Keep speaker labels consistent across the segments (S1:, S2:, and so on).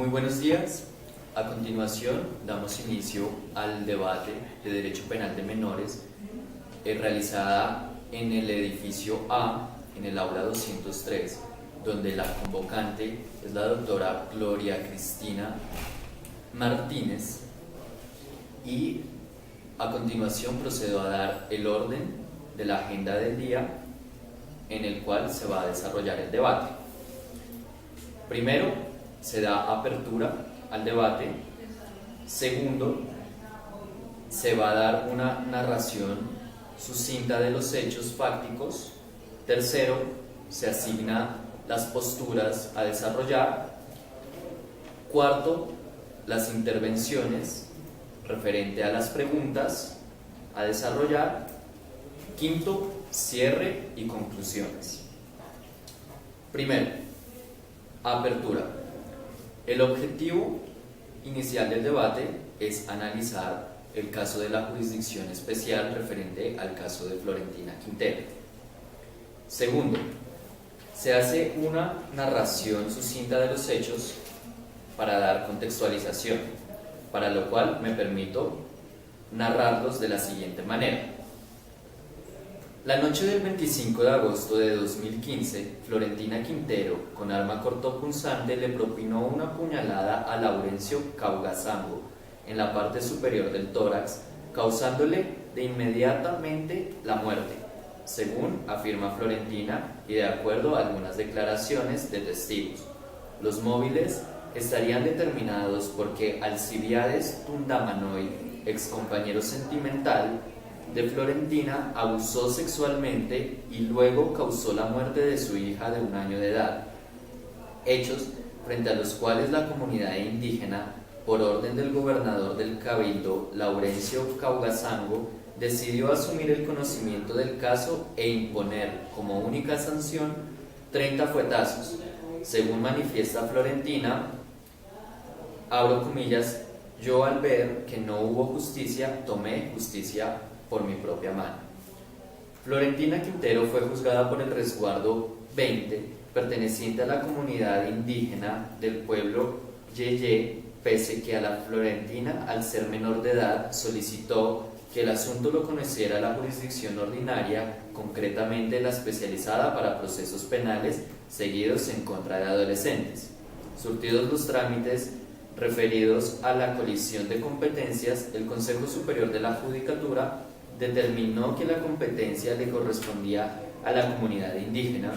S1: Muy buenos días. A continuación damos inicio al debate de Derecho Penal de Menores realizada en el edificio A, en el aula 203, donde la convocante es la doctora Gloria Cristina Martínez, y a continuación procedo a dar el orden de la agenda del día en el cual se va a desarrollar el debate. Primero, se da apertura al debate. Segundo, se va a dar una narración sucinta de los hechos fácticos. Tercero, se asigna las posturas a desarrollar. Cuarto, las intervenciones referente a las preguntas a desarrollar. Quinto, cierre y conclusiones. Primero, apertura. El objetivo inicial del debate es analizar el caso de la jurisdicción especial referente al caso de Florentina Quintero. Segundo, se hace una narración sucinta de los hechos para dar contextualización, para lo cual me permito narrarlos de la siguiente manera. La noche del 25 de agosto de 2015, Florentina Quintero, con arma cortopunzante, le propinó una puñalada a Laurencio Caugasango en la parte superior del tórax, causándole de inmediatamente la muerte, según afirma Florentina y de acuerdo a algunas declaraciones de testigos. Los móviles estarían determinados porque Alcibiades Tundamanoy, ex compañero sentimental de Florentina, abusó sexualmente y luego causó la muerte de su hija de 1 año de edad, hechos frente a los cuales la comunidad indígena, por orden del gobernador del Cabildo, Laurencio Caugasango, decidió asumir el conocimiento del caso e imponer como única sanción 30 fuetazos. Según manifiesta Florentina, abro comillas, yo al ver que no hubo justicia, tomé justicia por mi propia mano. Florentina Quintero fue juzgada por el resguardo 20, perteneciente a la comunidad indígena del pueblo Yeye, pese que a la Florentina, al ser menor de edad, solicitó que el asunto lo conociera la jurisdicción ordinaria, concretamente la especializada para procesos penales seguidos en contra de adolescentes. Surtidos los trámites referidos a la colisión de competencias, el Consejo Superior de la Judicatura determinó que la competencia le correspondía a la comunidad indígena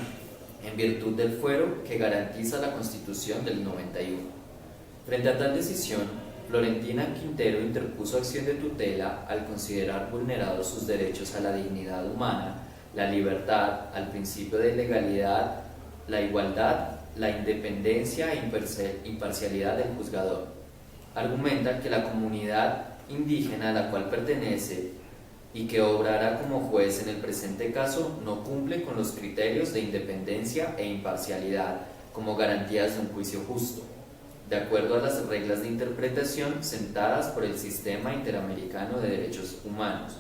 S1: en virtud del fuero que garantiza la Constitución del 91. Frente a tal decisión, Florentina Quintero interpuso acción de tutela al considerar vulnerados sus derechos a la dignidad humana, la libertad, al principio de legalidad, la igualdad, la independencia e imparcialidad del juzgador. Argumenta que la comunidad indígena a la cual pertenece y que obrará como juez en el presente caso no cumple con los criterios de independencia e imparcialidad como garantías de un juicio justo, de acuerdo a las reglas de interpretación sentadas por el Sistema Interamericano de Derechos Humanos.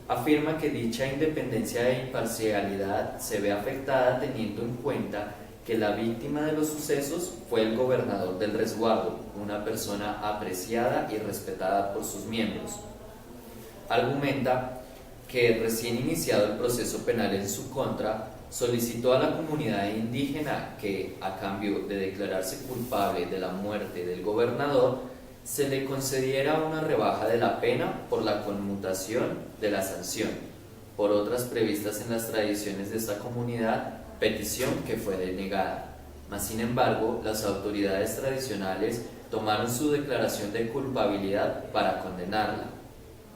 S1: Afirma que dicha independencia e imparcialidad se ve afectada teniendo en cuenta que la víctima de los sucesos fue el gobernador del resguardo, una persona apreciada y respetada por sus miembros. Argumenta que recién iniciado el proceso penal en su contra, solicitó a la comunidad indígena que, a cambio de declararse culpable de la muerte del gobernador, se le concediera una rebaja de la pena por la conmutación de la sanción, por otras previstas en las tradiciones de esta comunidad, petición que fue denegada. Mas, sin embargo, las autoridades tradicionales tomaron su declaración de culpabilidad para condenarla.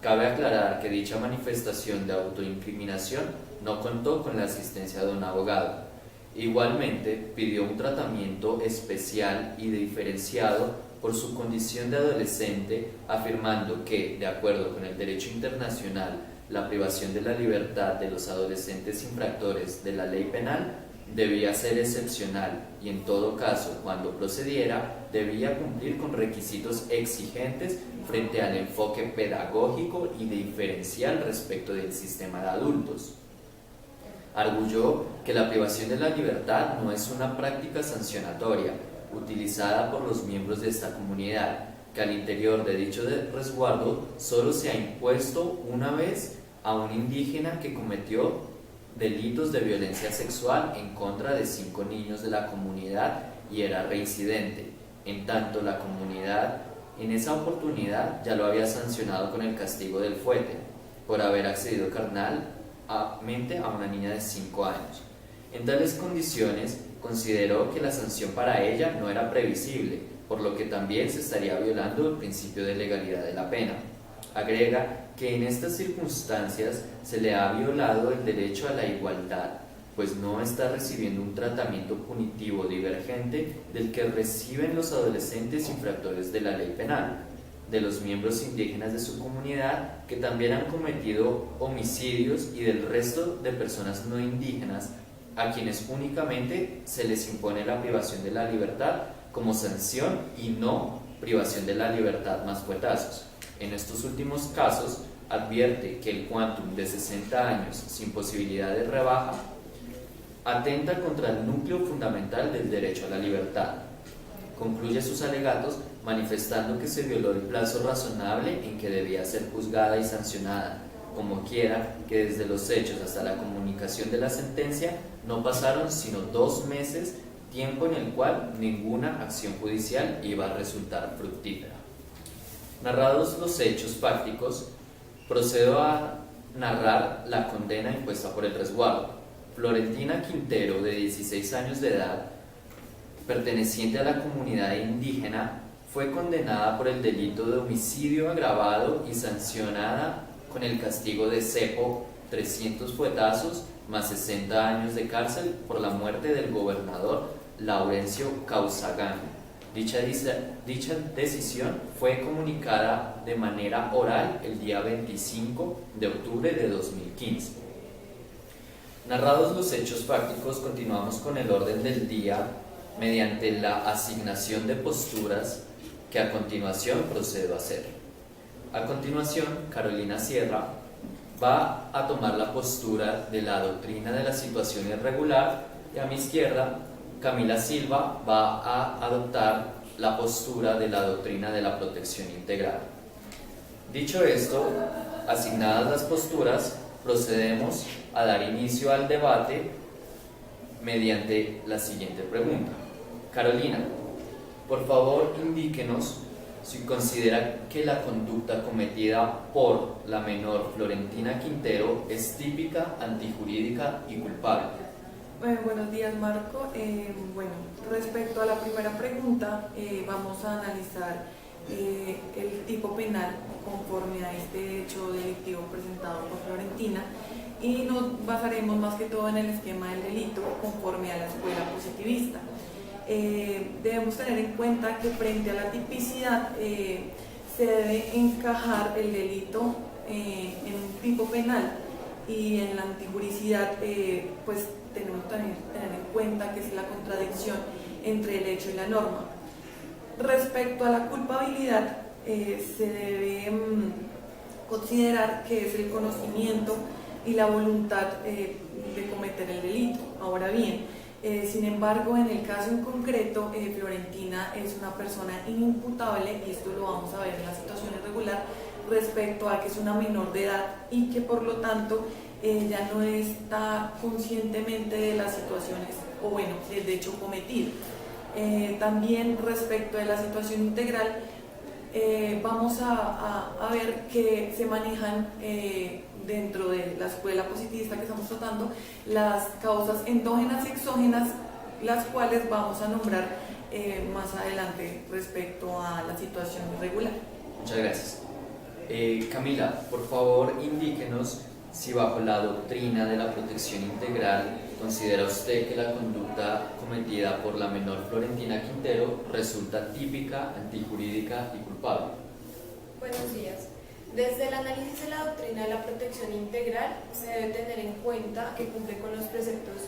S1: Cabe aclarar que dicha manifestación de autoincriminación no contó con la asistencia de un abogado. Igualmente, pidió un tratamiento especial y diferenciado por su condición de adolescente, afirmando que, de acuerdo con el derecho internacional, la privación de la libertad de los adolescentes infractores de la ley penal debía ser excepcional y, en todo caso, cuando procediera, debía cumplir con requisitos exigentes frente al enfoque pedagógico y diferencial respecto del sistema de adultos. Arguyó que la privación de la libertad no es una práctica sancionatoria, utilizada por los miembros de esta comunidad, que al interior de dicho resguardo solo se ha impuesto una vez a un indígena que cometió delitos de violencia sexual en contra de 5 niños de la comunidad y era reincidente, en tanto la comunidad en esa oportunidad ya lo había sancionado con el castigo del fuete por haber accedido carnalmente a una niña de 5 años. En tales condiciones, consideró que la sanción para ella no era previsible, por lo que también se estaría violando el principio de legalidad de la pena. Agrega que en estas circunstancias se le ha violado el derecho a la igualdad, pues no está recibiendo un tratamiento punitivo divergente del que reciben los adolescentes infractores de la ley penal, de los miembros indígenas de su comunidad que también han cometido homicidios y del resto de personas no indígenas a quienes únicamente se les impone la privación de la libertad como sanción y no privación de la libertad más fuetazos. En estos últimos casos, advierte que el quantum de 60 años sin posibilidad de rebaja atenta contra el núcleo fundamental del derecho a la libertad. Concluye sus alegatos manifestando que se violó el plazo razonable en que debía ser juzgada y sancionada, como quiera que desde los hechos hasta la comunicación de la sentencia no pasaron sino 2 meses, tiempo en el cual ninguna acción judicial iba a resultar fructífera. Narrados los hechos fácticos, procedo a narrar la condena impuesta por el resguardo. Florentina Quintero, de 16 años de edad, perteneciente a la comunidad indígena, fue condenada por el delito de homicidio agravado y sancionada con el castigo de cepo 300 fuetazos más 60 años de cárcel por la muerte del gobernador Laurencio Causagán. Dicha decisión fue comunicada de manera oral el día 25 de octubre de 2015. Narrados los hechos fácticos, continuamos con el orden del día mediante la asignación de posturas que a continuación procedo a hacer. A continuación, Carolina Sierra va a tomar la postura de la doctrina de la situación irregular y a mi izquierda, Camila Silva va a adoptar la postura de la doctrina de la protección integral. Dicho esto, asignadas las posturas, procedemos a dar inicio al debate mediante la siguiente pregunta. Carolina, por favor indíquenos si considera que la conducta cometida por la menor Florentina Quintero es típica, antijurídica y culpable.
S2: Buenos días, Marco. Bueno, respecto a la primera pregunta, vamos a analizar el tipo penal conforme a este hecho delictivo presentado por Florentina y nos basaremos más que todo en el esquema del delito conforme a la escuela positivista. Debemos tener en cuenta que frente a la tipicidad se debe encajar el delito en un tipo penal y en la antijuricidad pues tenemos que tener en cuenta que es la contradicción entre el hecho y la norma. Respecto a la culpabilidad se debe considerar que es el conocimiento y la voluntad de cometer el delito. Ahora bien, sin embargo, en el caso en concreto, Florentina es una persona inimputable y esto lo vamos a ver en la situación irregular respecto a que es una menor de edad y que por lo tanto ella no está conscientemente de las situaciones o bueno, del hecho cometido. También respecto de la situación integral, vamos a ver que se manejan dentro de la escuela positivista que estamos tratando las causas endógenas y exógenas, las cuales vamos a nombrar más adelante respecto a la situación irregular.
S1: Muchas gracias. Camila, por favor indíquenos si bajo la doctrina de la protección integral considera usted que la conducta cometida por la menor Florentina Quintero resulta típica, antijurídica y culpable.
S3: Buenos días. Desde el análisis de la doctrina de la protección integral se debe tener en cuenta que cumple con los preceptos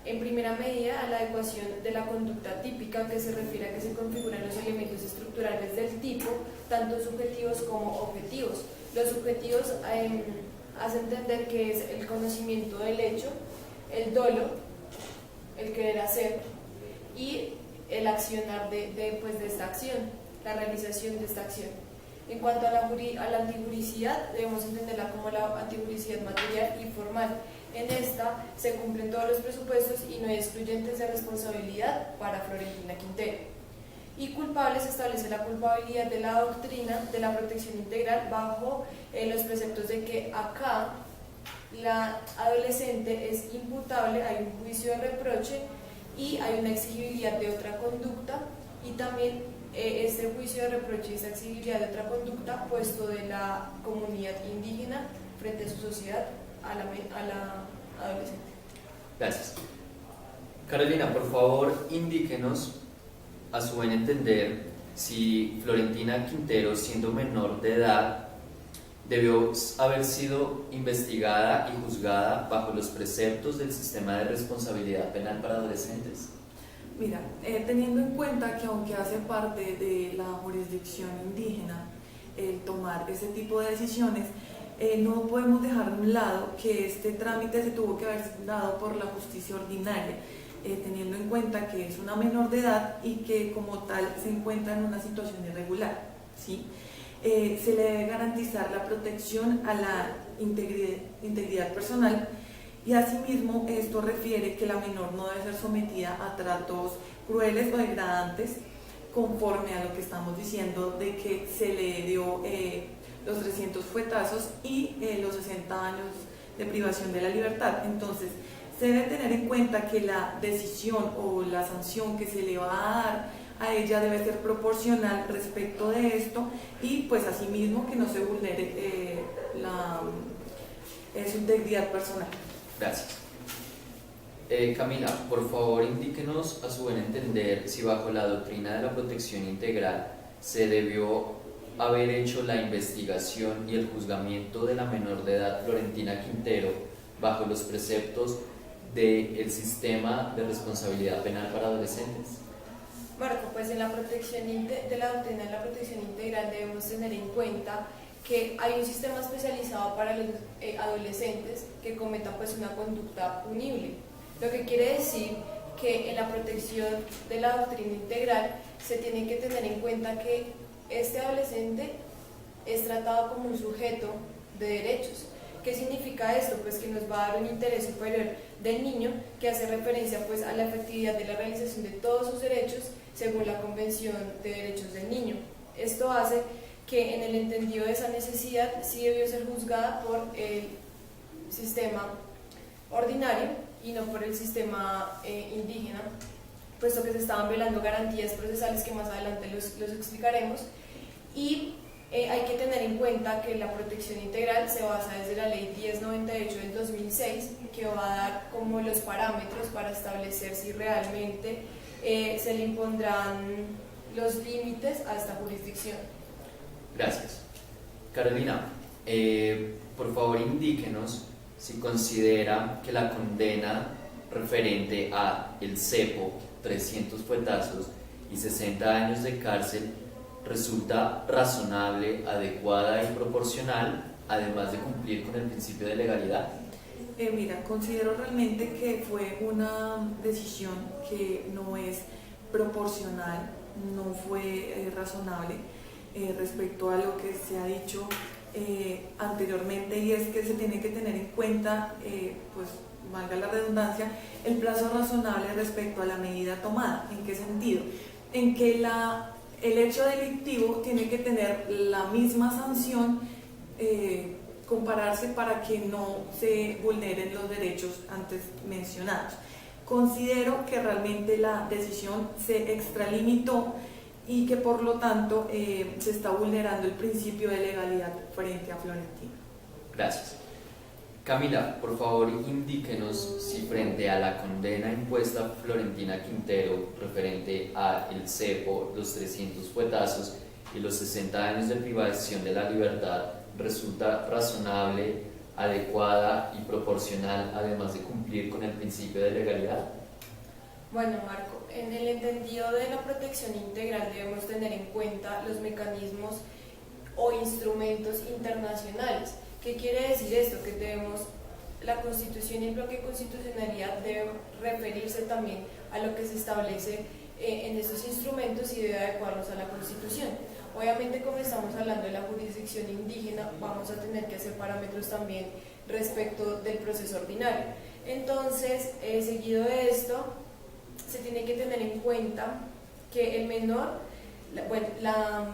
S3: en primera medida a la adecuación de la conducta típica, que se refiere a que se configuran los elementos estructurales del tipo, tanto subjetivos como objetivos. Los subjetivos hace entender que es el conocimiento del hecho, el dolo, el querer hacer, y el accionar de esta acción, la realización de esta acción. En cuanto a la antijuricidad, debemos entenderla como la antijuricidad material y formal. En esta se cumplen todos los presupuestos y no hay excluyentes de responsabilidad para Florentina Quintero. Y culpable, se establece la culpabilidad de la doctrina de la protección integral bajo los preceptos de que acá la adolescente es imputable, hay un juicio de reproche y hay una exigibilidad de otra conducta, y también este juicio de reproche y esta exigibilidad de otra conducta puesto de la comunidad indígena frente a su sociedad a la adolescente.
S1: Gracias. Carolina, por favor, indíquenos, a su buen entender, si Florentina Quintero, siendo menor de edad, debió haber sido investigada y juzgada bajo los preceptos del sistema de responsabilidad penal para adolescentes.
S2: Mira, teniendo en cuenta que aunque hace parte de la jurisdicción indígena el tomar ese tipo de decisiones, no podemos dejar de un lado que este trámite se tuvo que haber dado por la justicia ordinaria, teniendo en cuenta que es una menor de edad y que como tal se encuentra en una situación irregular, ¿sí? Se le debe garantizar la protección a la integridad personal, y asimismo esto refiere que la menor no debe ser sometida a tratos crueles o degradantes, conforme a lo que estamos diciendo de que se le dio los 300 fuetazos y los 60 años de privación de la libertad. Entonces se debe tener en cuenta que la decisión o la sanción que se le va a dar a ella debe ser proporcional respecto de esto, y pues asimismo que no se vulnere su integridad personal.
S1: Gracias. Camila, por favor, indíquenos, a su buen entender, si bajo la doctrina de la protección integral se debió haber hecho la investigación y el juzgamiento de la menor de edad Florentina Quintero bajo los preceptos del sistema de responsabilidad penal para adolescentes.
S3: Marco, pues en la protección de la doctrina de la protección integral debemos tener en cuenta que hay un sistema especializado para los adolescentes que cometan pues una conducta punible, lo que quiere decir que en la protección de la doctrina integral se tiene que tener en cuenta que este adolescente es tratado como un sujeto de derechos. ¿Qué significa esto? Pues que nos va a dar un interés superior del niño, que hace referencia pues a la efectividad de la realización de todos sus derechos según la Convención de Derechos del Niño. Esto hace que en el entendido de esa necesidad sí debió ser juzgada por el sistema ordinario y no por el sistema indígena, puesto que se estaban violando garantías procesales que más adelante los explicaremos. Y hay que tener en cuenta que la protección integral se basa desde la Ley 1098 del 2006, que va a dar como los parámetros para establecer si realmente se le impondrán los límites a esta jurisdicción.
S1: Gracias. Carolina, por favor indíquenos si considera que la condena referente a el cepo, 300 fuetazos y 60 años de cárcel, resulta razonable, adecuada y proporcional, además de cumplir con el principio de legalidad.
S2: Mira, considero realmente que fue una decisión que no es proporcional, no fue razonable respecto a lo que se ha dicho anteriormente, y es que se tiene que tener en cuenta, pues valga la redundancia, el plazo razonable respecto a la medida tomada. ¿En qué sentido? En que el hecho delictivo tiene que tener la misma sanción, compararse para que no se vulneren los derechos antes mencionados. Considero que realmente la decisión se extralimitó y que por lo tanto se está vulnerando el principio de legalidad frente a Florentina.
S1: Gracias. Camila, por favor indíquenos si frente a la condena impuesta a Florentina Quintero referente a el cepo, los 300 fuetazos y los 60 años de privación de la libertad resulta razonable, adecuada y proporcional, además de cumplir con el principio de legalidad.
S3: Bueno, Marco, en el entendido de la protección integral debemos tener en cuenta los mecanismos o instrumentos internacionales. ¿Qué quiere decir esto? Que la Constitución y el bloque de constitucionalidad deben referirse también a lo que se establece en estos instrumentos y debe adecuarlos a la Constitución. Obviamente, como estamos hablando de la jurisdicción indígena, vamos a tener que hacer parámetros también respecto del proceso ordinario. Entonces, seguido de esto, se tiene que tener en cuenta que el menor, la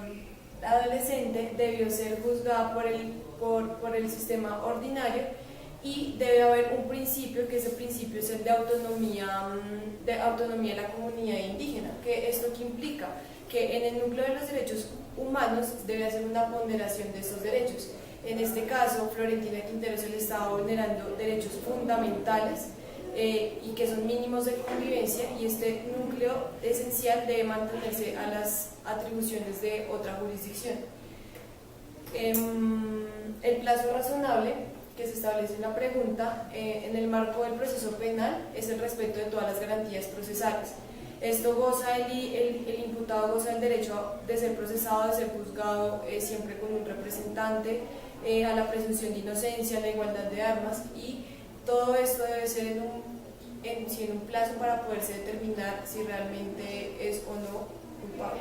S3: adolescente debió ser juzgada por el sistema ordinario, y debe haber un principio, que ese principio es el de autonomía de la comunidad indígena. Que ¿esto qué implica? Que en el núcleo de los derechos humanos debe hacer una ponderación de estos derechos. En este caso, Florentina Quintero se le estaba vulnerando derechos fundamentales y que son mínimos de convivencia, y este núcleo esencial debe mantenerse a las atribuciones de otra jurisdicción. El plazo razonable que se establece en la pregunta en el marco del proceso penal es el respeto de todas las garantías procesales. Esto goza el imputado goza el derecho de ser procesado, de ser juzgado siempre con un representante, a la presunción de inocencia, a la igualdad de armas, y todo esto debe ser en un plazo para poderse determinar si realmente es o no culpable.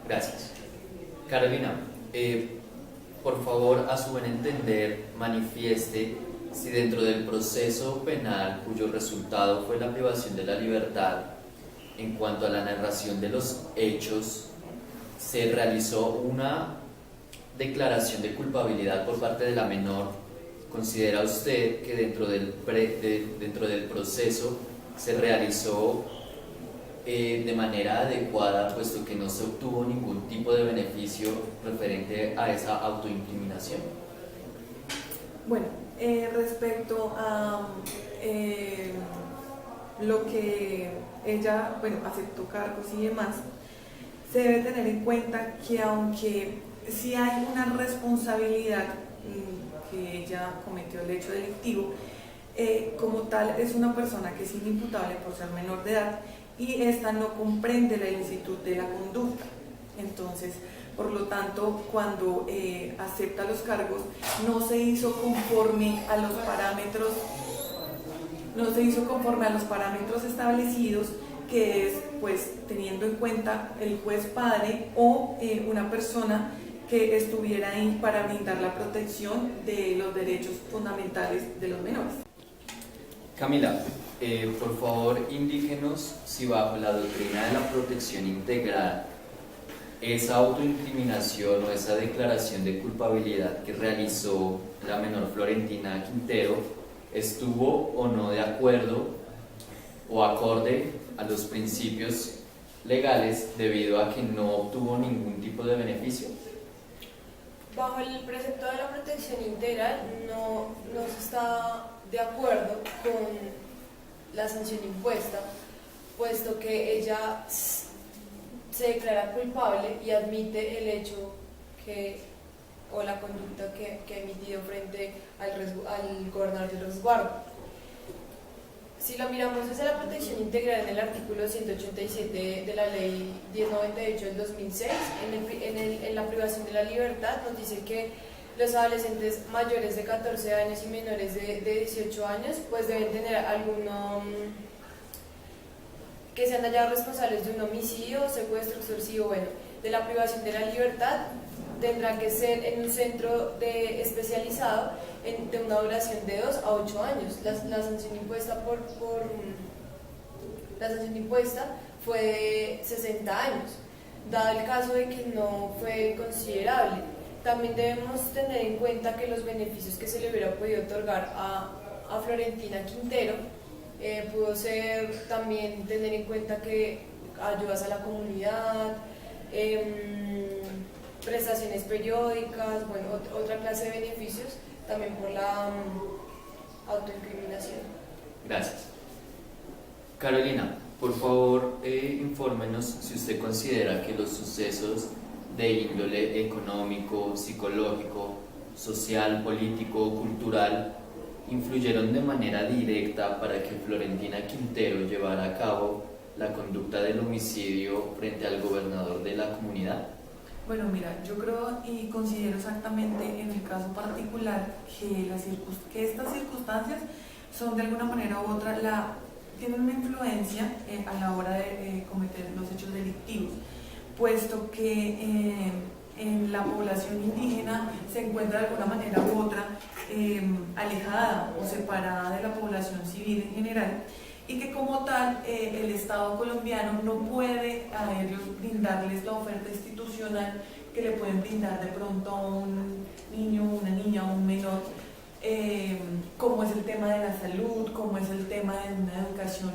S1: Gracias. Carolina, por favor, a su buen entender, manifieste si dentro del proceso penal, cuyo resultado fue la privación de la libertad, en cuanto a la narración de los hechos, se realizó una declaración de culpabilidad por parte de la menor. ¿Considera usted que dentro del proceso se realizó de manera adecuada, puesto que no se obtuvo ningún tipo de beneficio referente a esa autoincriminación?
S2: Bueno, respecto a lo que ella, aceptó cargos y demás, se debe tener en cuenta que aunque sí hay una responsabilidad que ella cometió el hecho delictivo, como tal es una persona que es inimputable por ser menor de edad, y esta no comprende la ilicitud de la conducta. Entonces, por lo tanto, cuando acepta los cargos, no se hizo conforme a los parámetros establecidos, que es pues teniendo en cuenta el juez padre o una persona que estuviera ahí para brindar la protección de los derechos fundamentales de los menores.
S1: Camila, por favor, indíquenos si bajo la doctrina de la protección integral, esa autoincriminación o esa declaración de culpabilidad que realizó la menor Florentina Quintero estuvo o no de acuerdo o acorde a los principios legales, debido a que no obtuvo ningún tipo de beneficio.
S3: Bajo el precepto de la protección integral no se está de acuerdo con la sanción impuesta, puesto que ella se declara culpable y admite el hecho o la conducta que ha emitido frente al gobernador del resguardo. Si lo miramos desde la protección integral en el artículo 187 de la ley 1098 del 2006, en la privación de la libertad nos dice que los adolescentes mayores de 14 años y menores de 18 años pues deben tener que sean hallados responsables de un homicidio, secuestro, extorsivo, de la privación de la libertad, tendrá que ser en un centro especializado de una duración de 2 a 8 años. La sanción impuesta fue de 60 años, dado el caso de que no fue considerable. También debemos tener en cuenta que los beneficios que se le hubiera podido otorgar a Florentina Quintero pudo ser también tener en cuenta que ayudas a la comunidad, prestaciones periódicas, otra clase de beneficios, también por la autoincriminación.
S1: Gracias. Carolina, por favor, infórmenos si usted considera que los sucesos de índole económico, psicológico, social, político, cultural influyeron de manera directa para que Florentina Quintero llevara a cabo la conducta del homicidio frente al gobernador de la comunidad.
S2: Bueno, mira, yo creo y considero exactamente en el caso particular que estas circunstancias son de alguna manera u otra tienen una influencia a la hora de cometer los hechos delictivos, puesto que en la población indígena se encuentra de alguna manera u otra alejada o separada de la población civil en general, y que como tal el Estado colombiano no puede a ellos brindarles la oferta institucional que le pueden brindar de pronto a un niño, una niña o un menor, como es el tema de la salud, como es el tema de una educación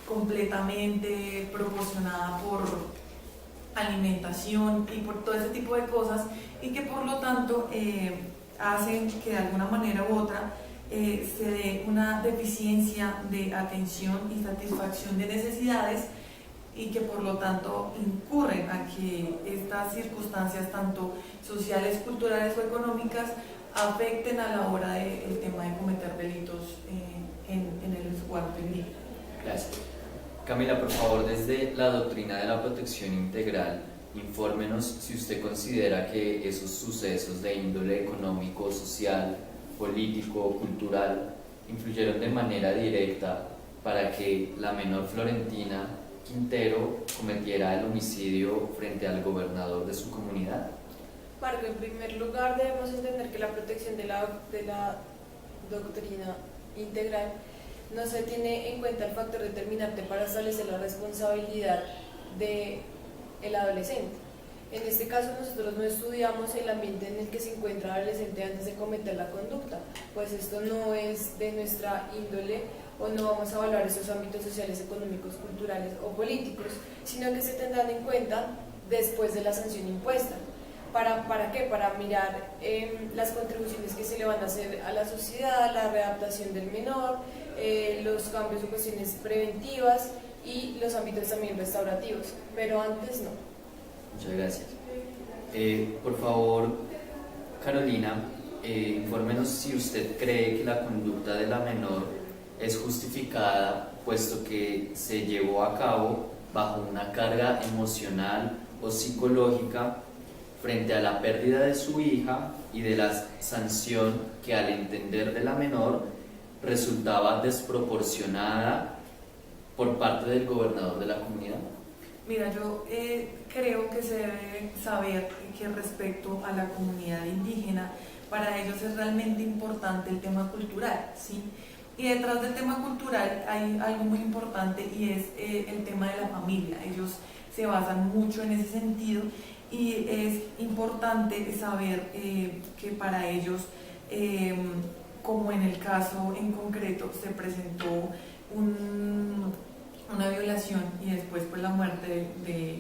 S2: completamente proporcionada por alimentación y por todo ese tipo de cosas, y que por lo tanto hacen que de alguna manera u otra se dé una deficiencia de atención y satisfacción de necesidades, y que por lo tanto incurren a que estas circunstancias tanto sociales, culturales o económicas afecten a la hora del tema de cometer delitos en el resguardo indígena.
S1: Gracias. Camila, por favor, desde la doctrina de la protección integral, infórmenos si usted considera que esos sucesos de índole económico, social, político, cultural, influyeron de manera directa para que la menor Florentina Quintero cometiera el homicidio frente al gobernador de su comunidad.
S3: Marco, en primer lugar debemos entender que la protección de la doctrina integral no se tiene en cuenta el factor determinante para establecer la responsabilidad del adolescente. En este caso nosotros no estudiamos el ambiente en el que se encuentra el adolescente antes de cometer la conducta, pues esto no es de nuestra índole, o no vamos a evaluar esos ámbitos sociales, económicos, culturales o políticos, sino que se tendrán en cuenta después de la sanción impuesta. ¿Para qué? Para mirar las contribuciones que se le van a hacer a la sociedad, la readaptación del menor, los cambios o cuestiones preventivas y los ámbitos también restaurativos, pero antes no.
S1: Muchas gracias. Por favor, Carolina, infórmenos si usted cree que la conducta de la menor es justificada, puesto que se llevó a cabo bajo una carga emocional o psicológica frente a la pérdida de su hija y de la sanción que, al entender de la menor, resultaba desproporcionada por parte del gobernador de la comunidad.
S2: Mira, yo creo que se debe saber que respecto a la comunidad indígena, para ellos es realmente importante el tema cultural, ¿sí? Y detrás del tema cultural hay algo muy importante, y es el tema de la familia. Ellos se basan mucho en ese sentido, y es importante saber que para ellos, como en el caso en concreto, se presentó una violación y después pues la muerte de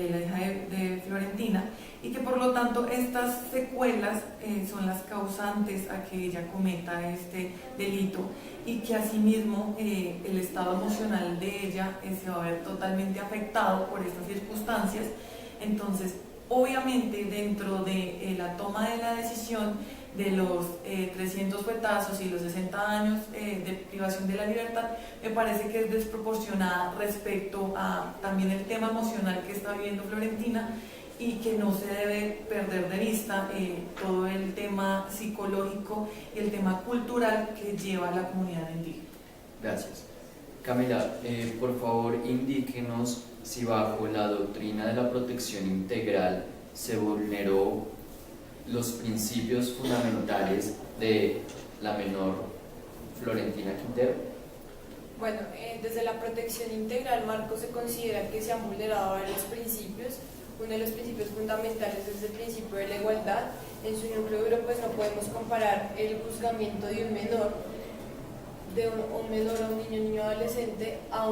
S2: la hija de Florentina, y que por lo tanto estas secuelas son las causantes a que ella cometa este delito, y que asimismo el estado emocional de ella se va a ver totalmente afectado por estas circunstancias. Entonces, obviamente, dentro de la toma de la decisión de los 300 fuetazos y los 60 años de privación de la libertad, me parece que es desproporcionada respecto a también el tema emocional que está viviendo Florentina, y que no se debe perder de vista todo el tema psicológico y el tema cultural que lleva a la comunidad indígena.
S1: Gracias. Camila, por favor, indíquenos si bajo la doctrina de la protección integral se vulneró los principios fundamentales de la menor Florentina Quintero.
S3: Bueno, desde la protección integral, Marco, se considera que se han vulnerado varios principios. Uno de los principios fundamentales es el principio de la igualdad. En su núcleo duro, pues no podemos comparar el juzgamiento de un menor, un niño adolescente, a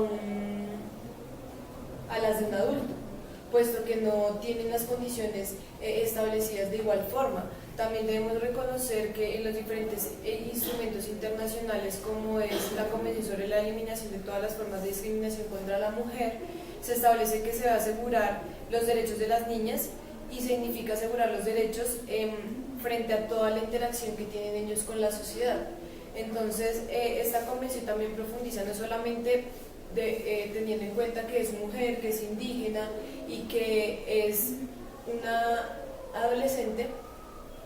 S3: las de un adulto, puesto que no tienen las condiciones establecidas de igual forma. También debemos reconocer que en los diferentes instrumentos internacionales, como es la Convención sobre la Eliminación de todas las formas de discriminación contra la mujer, se establece que se va a asegurar los derechos de las niñas, y significa asegurar los derechos frente a toda la interacción que tienen ellos con la sociedad. Entonces, esta convención también profundiza no solamente teniendo en cuenta que es mujer, que es indígena y que es una adolescente.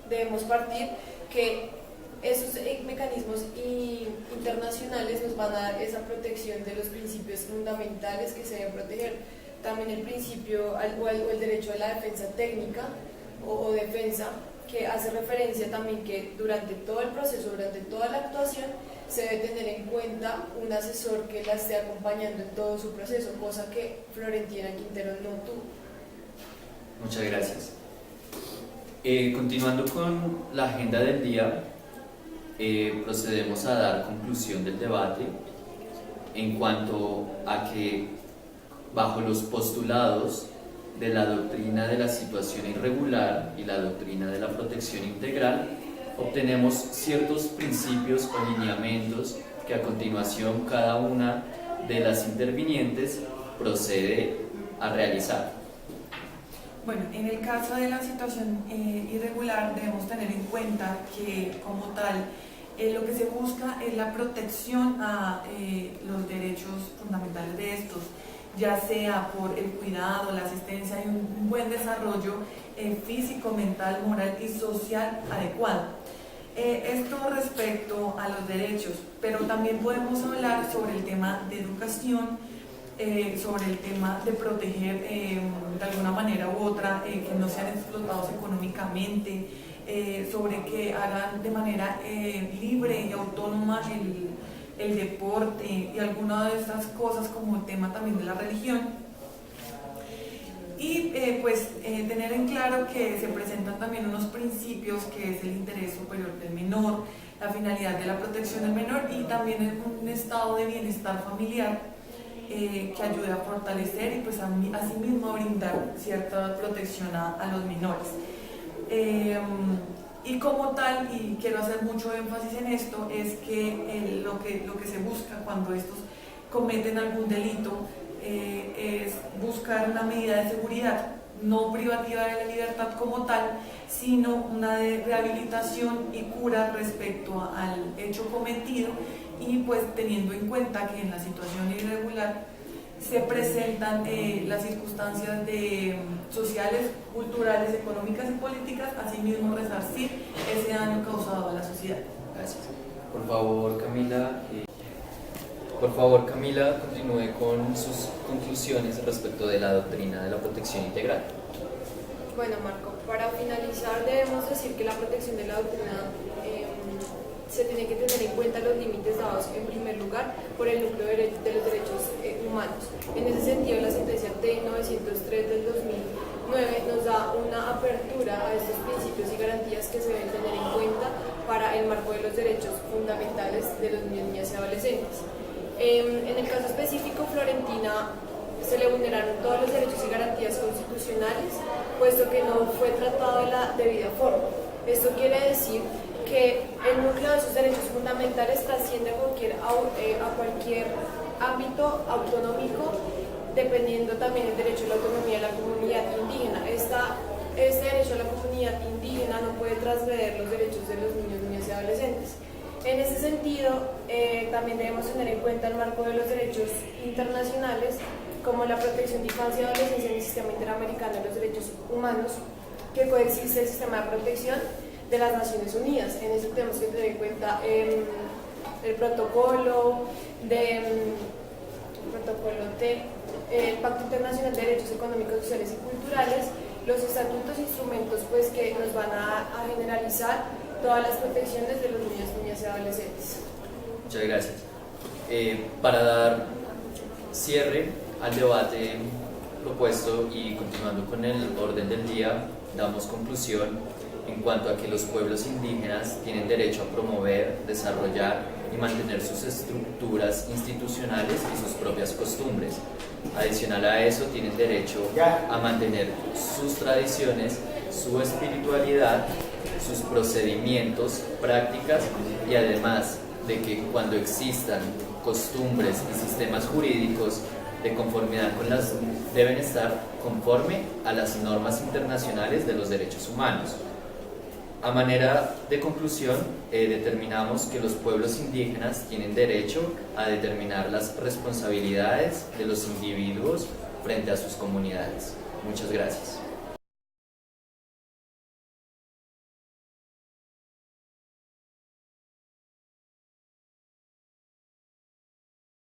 S3: Debemos partir que Esos mecanismos internacionales nos van a dar esa protección de los principios fundamentales que se deben proteger. También el principio o el derecho a la defensa técnica o defensa, que hace referencia también que durante todo el proceso, durante toda la actuación, se debe tener en cuenta un asesor que la esté acompañando en todo su proceso, cosa que Florentina Quintero no tuvo.
S1: Muchas gracias. Continuando con la agenda del día, procedemos a dar conclusión del debate en cuanto a que, bajo los postulados de la doctrina de la situación irregular y la doctrina de la protección integral, obtenemos ciertos principios o lineamientos que a continuación cada una de las intervinientes procede a realizar.
S2: Bueno, en el caso de la situación irregular debemos tener en cuenta que como tal lo que se busca es la protección a los derechos fundamentales de estos, ya sea por el cuidado, la asistencia y un buen desarrollo físico, mental, moral y social adecuado. Esto respecto a los derechos, pero también podemos hablar sobre el tema de educación, sobre el tema de proteger de alguna manera u otra que no sean explotados económicamente, sobre que hagan de manera libre y autónoma el deporte y algunas de estas cosas, como el tema también de la religión. Y tener en claro que se presentan también unos principios, que es el interés superior del menor, la finalidad de la protección del menor y también un estado de bienestar familiar que ayude a fortalecer y pues asimismo a brindar cierta protección a los menores. Y como tal, y quiero hacer mucho énfasis en esto, es que lo que se busca cuando estos cometen algún delito es buscar una medida de seguridad, no privativa de la libertad como tal, sino una de rehabilitación y cura respecto al hecho cometido, y pues teniendo en cuenta que en la situación irregular se presentan las circunstancias sociales, culturales, económicas y políticas, asimismo resarcir ese daño causado a la sociedad.
S1: Gracias. Por favor, Camila, continúe con sus conclusiones respecto de la doctrina de la protección integral.
S3: Bueno, Marco, para finalizar debemos decir que la protección de la doctrina se tiene que tener en cuenta los límites dados en primer lugar por el núcleo de los derechos humanos. En ese sentido, la sentencia T-903 del 2009 nos da una apertura a estos principios y garantías que se deben tener en cuenta para el marco de los derechos fundamentales de los niños, niñas y adolescentes. En el caso específico, Florentina se le vulneraron todos los derechos y garantías constitucionales, puesto que no fue tratado de la debida forma. Esto quiere decir que el núcleo de esos derechos fundamentales trasciende a cualquier ámbito autonómico, dependiendo también del derecho a la autonomía de la comunidad indígena. Este derecho a la comunidad indígena no puede trasceder los derechos de los niños, niñas y adolescentes. En ese sentido, también debemos tener en cuenta el marco de los derechos internacionales, como la protección de infancia y adolescencia en el sistema interamericano de los derechos humanos, que coexiste el sistema de protección de las Naciones Unidas. En eso tenemos que tener en cuenta el protocolo el Pacto Internacional de Derechos Económicos, Sociales y Culturales, los estatutos e instrumentos pues, que nos van a generalizar todas las protecciones de los niños, niñas y adolescentes.
S1: Muchas gracias. Para dar cierre al debate propuesto y continuando con el orden del día, damos conclusión en cuanto a que los pueblos indígenas tienen derecho a promover, desarrollar y mantener sus estructuras institucionales y sus propias costumbres. Adicional a eso, tienen derecho a mantener sus tradiciones, su espiritualidad, sus procedimientos, prácticas, y además de que cuando existan costumbres y sistemas jurídicos de conformidad con las deben estar conforme a las normas internacionales de los derechos humanos. A manera de conclusión, determinamos que los pueblos indígenas tienen derecho a determinar las responsabilidades de los individuos frente a sus comunidades. Muchas gracias.